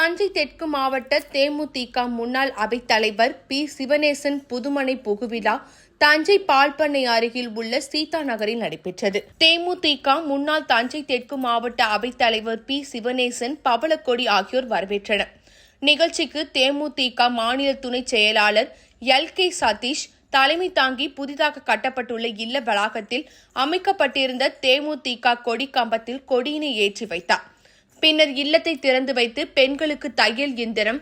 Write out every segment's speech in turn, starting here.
தஞ்சை தெற்கு மாவட்ட தேமுதிக முன்னாள் அவைத்தலைவர் பி. சிவனேசன் புதுமனை புகுவிழா தஞ்சை பால்பண்ணை அருகில் உள்ள சீதா நகரில் நடைபெற்றது. தேமுதிக முன்னாள் தஞ்சை தெற்கு மாவட்ட அவைத்தலைவர் பி. சிவனேசன், பவளக்கொடி ஆகியோர் வரவேற்றனர். நிகழ்ச்சிக்கு தேமுதிக மாநில துணை செயலாளர் எல். கே. சதீஷ் தலைமை தாங்கி புதிதாக கட்டப்பட்டுள்ள இல்ல வளாகத்தில் அமைக்கப்பட்டிருந்த தேமுதிக கொடி கம்பத்தில் கொடியினை ஏற்றி வைத்தார். பின்னர் இல்லத்தை திறந்து வைத்து பெண்களுக்கு தையல் இயந்திரம்,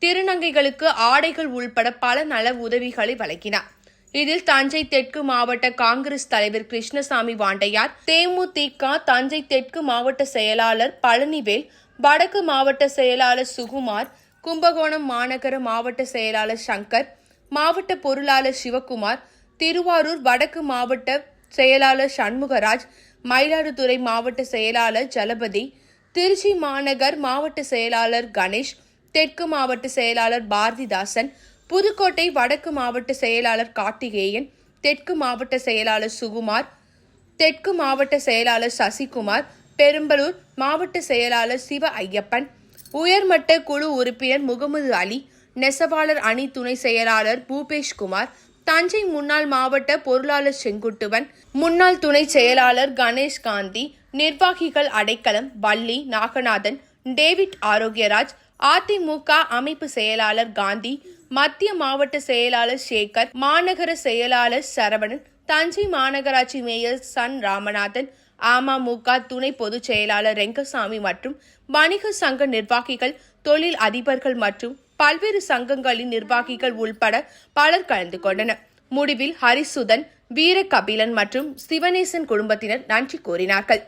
திருநங்கைகளுக்கு ஆடைகள் உள்பட பல நல உதவிகளை வழங்கினார். இதில் தஞ்சை தெற்கு மாவட்ட காங்கிரஸ் தலைவர் கிருஷ்ணசாமி வாண்டையார், தேமுதிக தஞ்சை தெற்கு மாவட்ட செயலாளர் பழனிவேல், வடக்கு மாவட்ட செயலாளர் சுகுமார், கும்பகோணம் மாநகர மாவட்ட செயலாளர் சங்கர், மாவட்ட பொருளாளர் சிவக்குமார், திருவாரூர் வடக்கு மாவட்ட செயலாளர் சண்முகராஜ், மயிலாடுதுறை மாவட்ட செயலாளர் ஜலபதி, திருச்சி மாநகர் மாவட்ட செயலாளர் கணேஷ், தெற்கு மாவட்ட செயலாளர் பாரதிதாசன், புதுக்கோட்டை வடக்கு மாவட்ட செயலாளர் கார்த்திகேயன், தெற்கு மாவட்ட செயலாளர் சுகுமார், தெற்கு மாவட்ட செயலாளர் சசிகுமார், பெரம்பலூர் மாவட்ட செயலாளர் சிவ ஐயப்பன், உயர்மட்ட குழு உறுப்பினர் முகமது அலி, நெசவாளர் அணி துணை செயலாளர் பூபேஷ்குமார், தஞ்சை முன்னாள் மாவட்ட பொருளாளர் செங்குட்டுவன், முன்னாள் துணை செயலாளர் கணேஷ் காந்தி, நிர்வாகிகள் அடைக்கலம், வள்ளி, நாகநாதன், டேவிட் ஆரோக்கியராஜ், அதிமுக அமைப்பு செயலாளர் காந்தி, மத்திய மாவட்ட செயலாளர் சேகர், மாநகர செயலாளர் சரவணன், தஞ்சை மாநகராட்சி மேயர் சன் ராமநாதன், அமமுக துணை பொதுச் செயலாளர் ரெங்கசாமி மற்றும் வணிக சங்க நிர்வாகிகள், தொழில் அதிபர்கள் மற்றும் பல்வேறு சங்கங்களின் நிர்வாகிகள் உள்பட பலர் கலந்து கொண்டனர். முடிவில் ஹரிசுதன், வீரகபிலன் மற்றும் சிவனேசன் குடும்பத்தினர் நன்றி கூறினார்கள்.